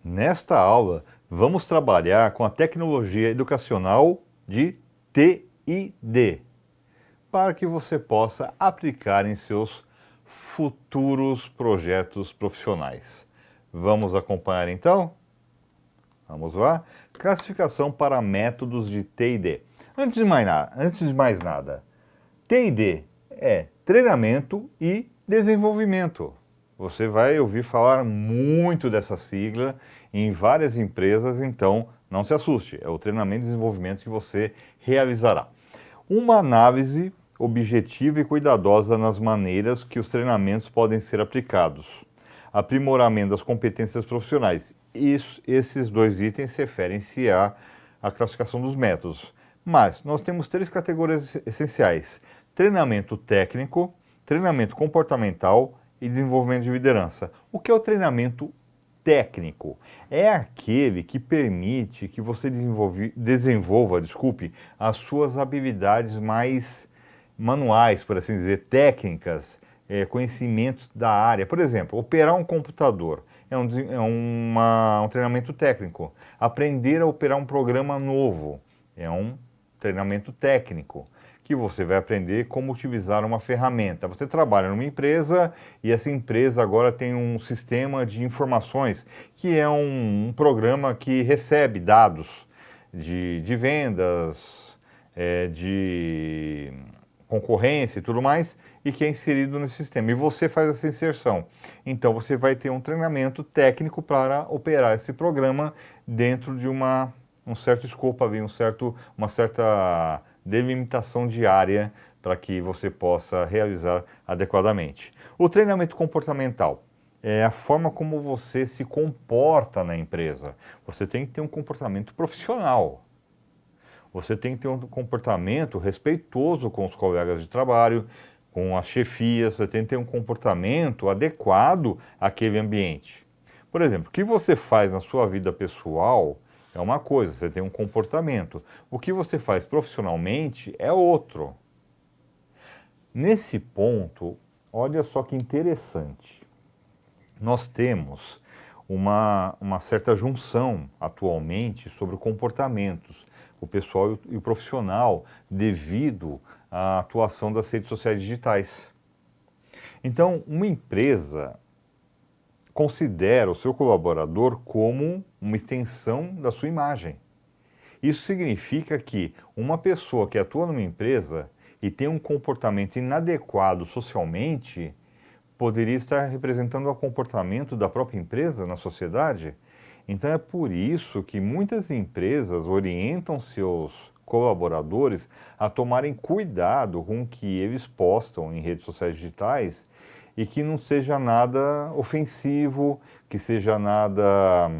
Nesta aula, vamos trabalhar com a tecnologia educacional de TID, para que você possa aplicar em seus futuros projetos profissionais. Vamos acompanhar então? Vamos lá? Classificação para métodos de TID. Antes de mais nada, TID é treinamento e desenvolvimento. Você vai ouvir falar muito dessa sigla em várias empresas, então não se assuste, é o treinamento e desenvolvimento que você realizará. Uma análise objetiva e cuidadosa nas maneiras que os treinamentos podem ser aplicados. Aprimoramento das competências profissionais. Esses dois itens referem-se à classificação dos métodos. Mas nós temos três categorias essenciais: treinamento técnico, treinamento comportamental e desenvolvimento de liderança. O que é o treinamento técnico? É aquele que permite que você desenvolva, as suas habilidades mais manuais, por assim dizer, técnicas, conhecimentos da área. Por exemplo, operar um computador um treinamento técnico. Aprender a operar um programa novo é um treinamento técnico, que você vai aprender como utilizar uma ferramenta. Você trabalha numa empresa e essa empresa agora tem um sistema de informações, que é um programa que recebe dados de vendas, de concorrência e tudo mais, e que é inserido no sistema. E você faz essa inserção. Então você vai ter um treinamento técnico para operar esse programa dentro de um certo escopo ali, uma certa delimitação de área para que você possa realizar adequadamente. O treinamento comportamental é a forma como você se comporta na empresa. Você tem que ter um comportamento profissional. Você tem que ter um comportamento respeitoso com os colegas de trabalho, com as chefias, você tem que ter um comportamento adequado àquele ambiente. Por exemplo, o que você faz na sua vida pessoal é uma coisa, você tem um comportamento. O que você faz profissionalmente é outro. Nesse ponto, olha só que interessante. Nós temos uma certa junção atualmente sobre comportamentos, o pessoal e o profissional, devido à atuação das redes sociais digitais. Então, uma empresa considera o seu colaborador como uma extensão da sua imagem. Isso significa que uma pessoa que atua numa empresa e tem um comportamento inadequado socialmente poderia estar representando o comportamento da própria empresa na sociedade. Então é por isso que muitas empresas orientam seus colaboradores a tomarem cuidado com o que eles postam em redes sociais digitais e que não seja nada ofensivo, que seja nada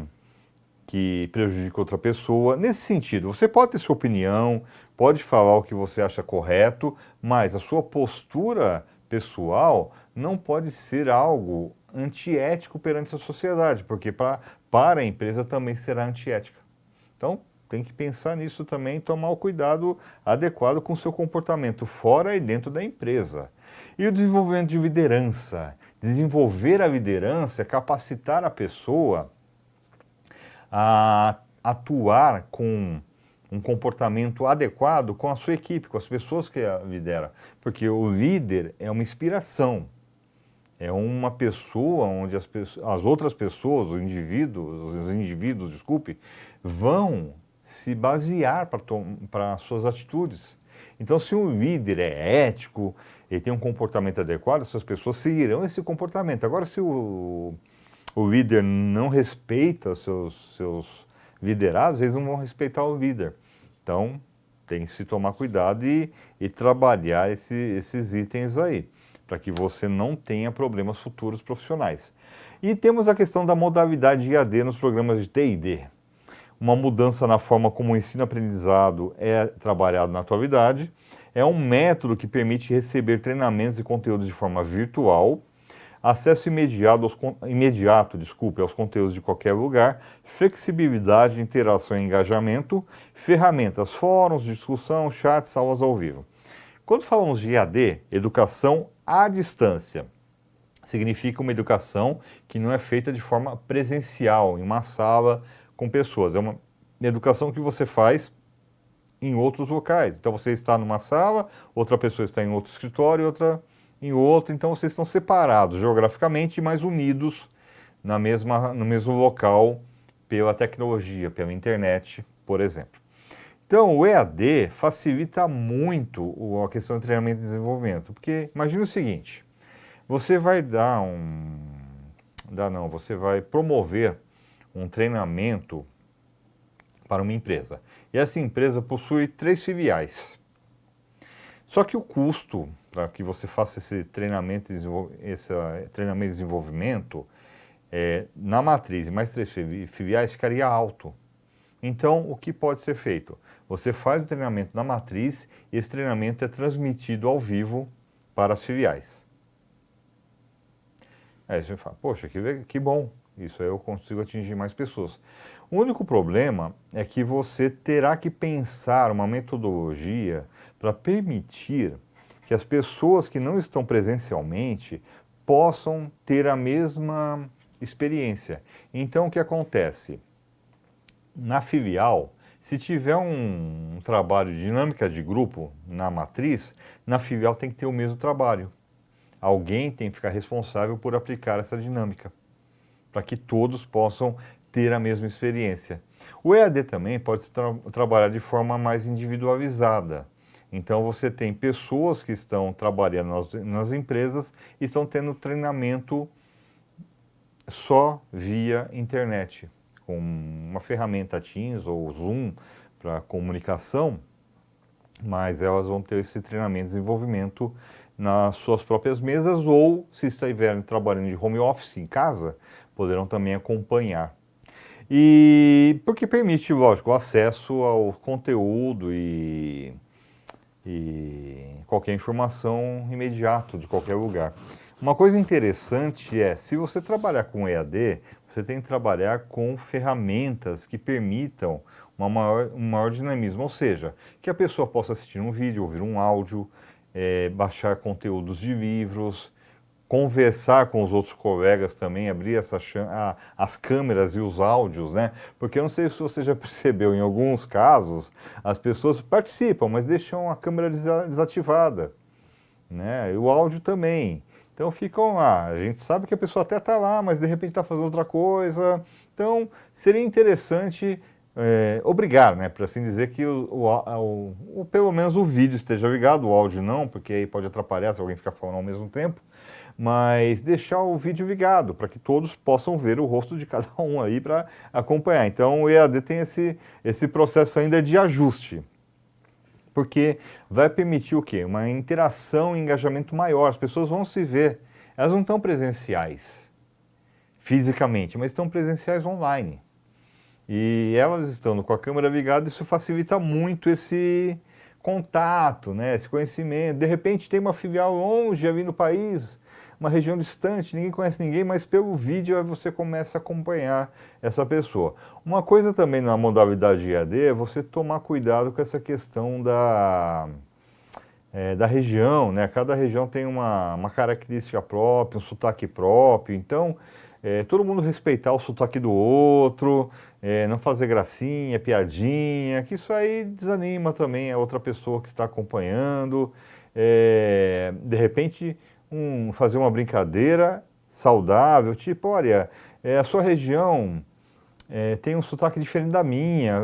que prejudique outra pessoa. Nesse sentido, você pode ter sua opinião, pode falar o que você acha correto, mas a sua postura pessoal não pode ser algo antiético perante a sociedade, porque para a empresa também será antiética. Então, tem que pensar nisso também e tomar o cuidado adequado com o seu comportamento fora e dentro da empresa. E o desenvolvimento de liderança. Desenvolver a liderança é capacitar a pessoa a atuar com um comportamento adequado com a sua equipe, com as pessoas que a lidera. Porque o líder é uma inspiração. É uma pessoa onde as outras pessoas, os indivíduos, vão se basear para suas atitudes. Então, se um líder é ético, ele tem um comportamento adequado, essas pessoas seguirão esse comportamento. Agora, se o líder não respeita seus liderados, eles não vão respeitar o líder. Então, tem que se tomar cuidado e trabalhar esses itens aí, para que você não tenha problemas futuros profissionais. E temos a questão da modalidade IAD nos programas de TID. Uma mudança na forma como o ensino-aprendizado é trabalhado na atualidade. É um método que permite receber treinamentos e conteúdos de forma virtual, acesso imediato aos conteúdos de qualquer lugar, flexibilidade, interação e engajamento, ferramentas, fóruns, discussão, chats, aulas ao vivo. Quando falamos de EAD, educação à distância, significa uma educação que não é feita de forma presencial, em uma sala com pessoas. É uma educação que você faz em outros locais. Então você está numa sala, outra pessoa está em outro escritório, outra em outro. Então vocês estão separados geograficamente, mas unidos no mesmo local pela tecnologia, pela internet, por exemplo. Então, o EAD facilita muito a questão de treinamento e desenvolvimento, porque imagine o seguinte, você vai você vai promover um treinamento para uma empresa. E essa empresa possui 3 filiais. Só que o custo para que você faça esse treinamento e desenvolvimento na matriz e mais 3 filiais ficaria alto. Então, o que pode ser feito? Você faz o treinamento na matriz e esse treinamento é transmitido ao vivo para as filiais. Aí você fala, poxa, que bom, isso aí eu consigo atingir mais pessoas. O único problema é que você terá que pensar uma metodologia para permitir que as pessoas que não estão presencialmente possam ter a mesma experiência. Então, o que acontece? Na filial, se tiver um trabalho de dinâmica de grupo na matriz, na filial tem que ter o mesmo trabalho. Alguém tem que ficar responsável por aplicar essa dinâmica, para que todos possam ter a mesma experiência. O EAD também pode trabalhar de forma mais individualizada. Então você tem pessoas que estão trabalhando nas empresas e estão tendo treinamento só via internet, com uma ferramenta Teams ou Zoom para comunicação, mas elas vão ter esse treinamento e desenvolvimento nas suas próprias mesas ou, se estiverem trabalhando de home office em casa, poderão também acompanhar. E porque permite, lógico, o acesso ao conteúdo e qualquer informação imediato de qualquer lugar. Uma coisa interessante é, se você trabalhar com EAD, você tem que trabalhar com ferramentas que permitam um maior dinamismo, ou seja, que a pessoa possa assistir um vídeo, ouvir um áudio, baixar conteúdos de livros, conversar com os outros colegas também, abrir as câmeras e os áudios, né? Porque eu não sei se você já percebeu, em alguns casos, as pessoas participam, mas deixam a câmera desativada, né? E o áudio também. Então ficam lá, a gente sabe que a pessoa até está lá, mas de repente está fazendo outra coisa. Então seria interessante obrigar, né, por assim dizer, que pelo menos o vídeo esteja ligado, o áudio não, porque aí pode atrapalhar se alguém ficar falando ao mesmo tempo, mas deixar o vídeo ligado para que todos possam ver o rosto de cada um aí para acompanhar. Então o EAD tem esse processo ainda de ajuste, porque vai permitir o quê? Uma interação e engajamento maior. As pessoas vão se ver, elas não estão presenciais fisicamente, mas estão presenciais online. E elas estando com a câmera ligada, isso facilita muito esse contato, né? Esse conhecimento. De repente tem uma filial longe ali no país, uma região distante, ninguém conhece ninguém, mas pelo vídeo aí você começa a acompanhar essa pessoa. Uma coisa também na modalidade EAD é você tomar cuidado com essa questão da região, né? Cada região tem uma característica própria, um sotaque próprio, então todo mundo respeitar o sotaque do outro, não fazer gracinha, piadinha, que isso aí desanima também a outra pessoa que está acompanhando. De repente, fazer uma brincadeira saudável, tipo, olha, a sua região tem um sotaque diferente da minha,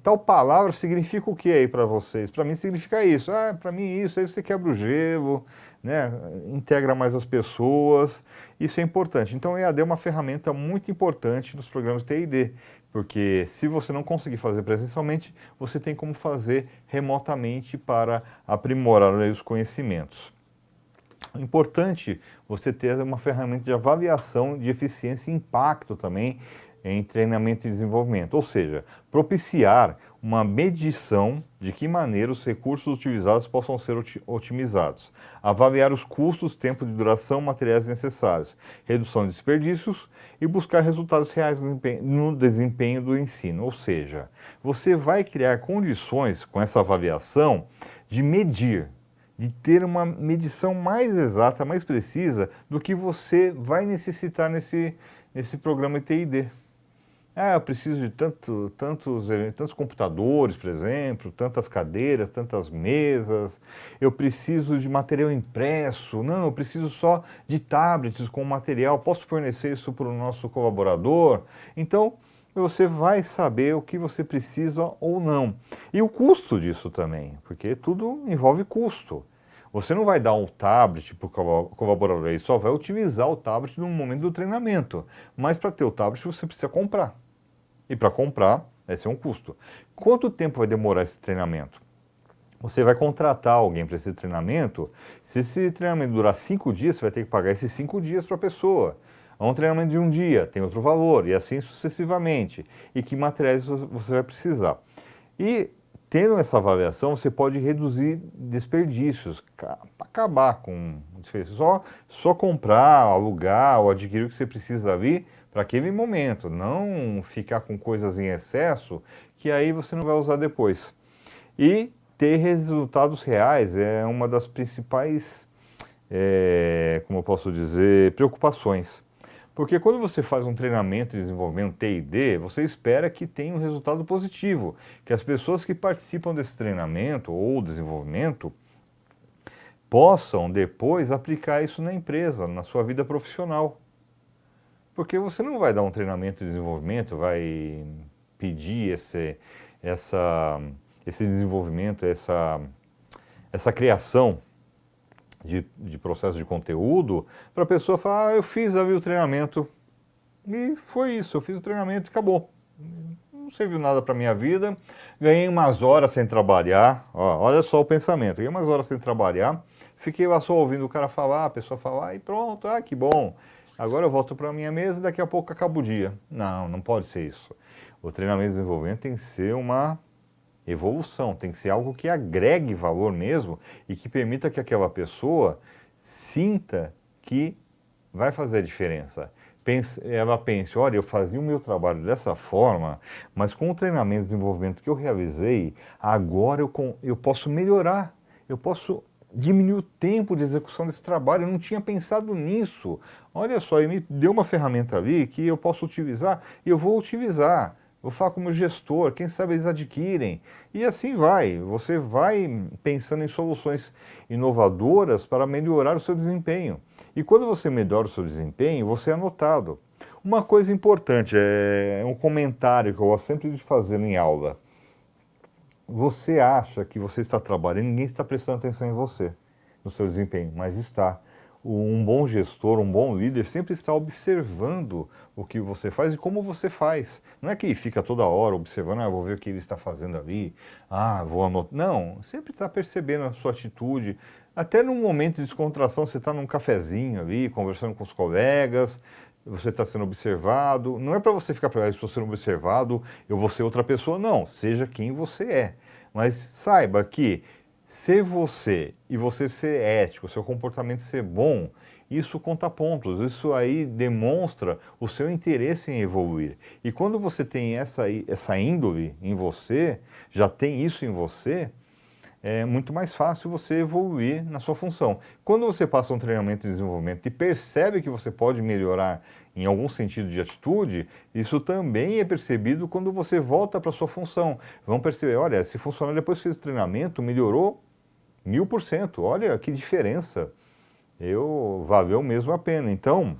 tal palavra significa o que aí para vocês? Para mim significa isso, para mim isso, aí você quebra o gelo, né? Integra mais as pessoas, isso é importante. Então o EAD é uma ferramenta muito importante nos programas de TID, porque se você não conseguir fazer presencialmente, você tem como fazer remotamente para aprimorar os conhecimentos. É importante você ter uma ferramenta de avaliação de eficiência e impacto também em treinamento e desenvolvimento, ou seja, propiciar uma medição de que maneira os recursos utilizados possam ser otimizados, avaliar os custos, tempo de duração, materiais necessários, redução de desperdícios e buscar resultados reais no desempenho do ensino, ou seja, você vai criar condições com essa avaliação de medir de ter uma medição mais exata, mais precisa do que você vai necessitar nesse programa de TI&D. Ah, eu preciso de tantos computadores, por exemplo, tantas cadeiras, tantas mesas, eu preciso de material impresso, não, eu preciso só de tablets com material, posso fornecer isso para o nosso colaborador? Então, você vai saber o que você precisa ou não. E o custo disso também, porque tudo envolve custo. Você não vai dar um tablet para o colaborador, ele só vai utilizar o tablet no momento do treinamento. Mas para ter o tablet você precisa comprar. E para comprar, esse é um custo. Quanto tempo vai demorar esse treinamento? Você vai contratar alguém para esse treinamento. Se esse treinamento durar 5 dias, você vai ter que pagar esses 5 dias para a pessoa. Um treinamento de um dia tem outro valor, e assim sucessivamente. E que materiais você vai precisar. E tendo essa avaliação, você pode reduzir desperdícios, acabar com desperdícios. Só comprar, alugar ou adquirir o que você precisa ali para aquele momento, não ficar com coisas em excesso que aí você não vai usar depois. E ter resultados reais é uma das principais, como eu posso dizer, preocupações. Porque quando você faz um treinamento de desenvolvimento TI&D, você espera que tenha um resultado positivo, que as pessoas que participam desse treinamento ou desenvolvimento possam depois aplicar isso na empresa, na sua vida profissional. Porque você não vai dar um treinamento de desenvolvimento, vai pedir esse desenvolvimento, essa criação de processo de conteúdo para a pessoa falar, eu fiz ali o treinamento e foi isso, eu fiz o treinamento e acabou. Não serviu nada para a minha vida, ganhei umas horas sem trabalhar, olha só o pensamento, ganhei umas horas sem trabalhar, fiquei lá só ouvindo o cara falar, a pessoa falar e pronto, que bom. Agora eu volto para a minha mesa e daqui a pouco acaba o dia. Não pode ser isso. O treinamento de desenvolvimento tem que ser uma evolução, tem que ser algo que agregue valor mesmo e que permita que aquela pessoa sinta que vai fazer a diferença. Ela pense, olha, eu fazia o meu trabalho dessa forma, mas com o treinamento de desenvolvimento que eu realizei, agora eu posso melhorar, eu posso diminuir o tempo de execução desse trabalho, eu não tinha pensado nisso. Olha só, ele me deu uma ferramenta ali que eu posso utilizar e eu vou utilizar. Vou falar como gestor, quem sabe eles adquirem. E assim vai, você vai pensando em soluções inovadoras para melhorar o seu desempenho. E quando você melhora o seu desempenho, você é notado. Uma coisa importante, é um comentário que eu gosto sempre de fazer em aula. Você acha que você está trabalhando, ninguém está prestando atenção em você, no seu desempenho, mas está. Um bom gestor, um bom líder sempre está observando o que você faz e como você faz. Não é que fica toda hora observando, vou ver o que ele está fazendo ali, vou anotar. Não, sempre está percebendo a sua atitude. Até num momento de descontração, você está num cafezinho ali, conversando com os colegas, você está sendo observado. Não é para você ficar para estou sendo observado, eu vou ser outra pessoa. Não, seja quem você é. Mas saiba que ser você e você ser ético, seu comportamento ser bom, isso conta pontos. Isso aí demonstra o seu interesse em evoluir. E quando você tem essa índole em você, já tem isso em você, é muito mais fácil você evoluir na sua função. Quando você passa um treinamento de desenvolvimento e percebe que você pode melhorar em algum sentido de atitude, isso também é percebido quando você volta para a sua função. Vão perceber, olha, esse funcionário depois que fez o treinamento melhorou 1000%, olha que diferença, valeu mesmo a pena. Então,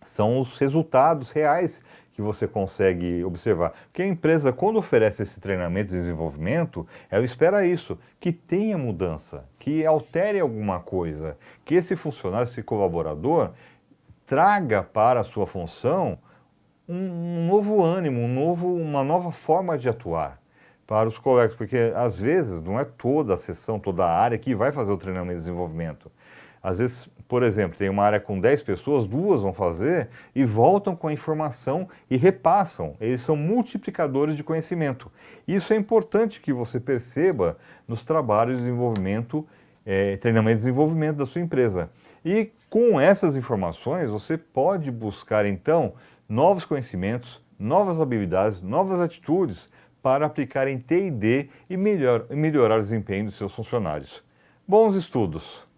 são os resultados reais que você consegue observar. Porque a empresa, quando oferece esse treinamento de desenvolvimento, ela espera isso, que tenha mudança, que altere alguma coisa, que esse funcionário, esse colaborador, traga para a sua função um novo ânimo, uma nova forma de atuar para os colegas, porque às vezes não é toda a sessão, toda a área que vai fazer o treinamento de desenvolvimento. Às vezes, por exemplo, tem uma área com 10 pessoas, 2 vão fazer e voltam com a informação e repassam. Eles são multiplicadores de conhecimento. Isso é importante que você perceba nos trabalhos de desenvolvimento, treinamento e desenvolvimento da sua empresa. E com essas informações, você pode buscar, então, novos conhecimentos, novas habilidades, novas atitudes para aplicar em TI&D e melhorar o desempenho dos seus funcionários. Bons estudos!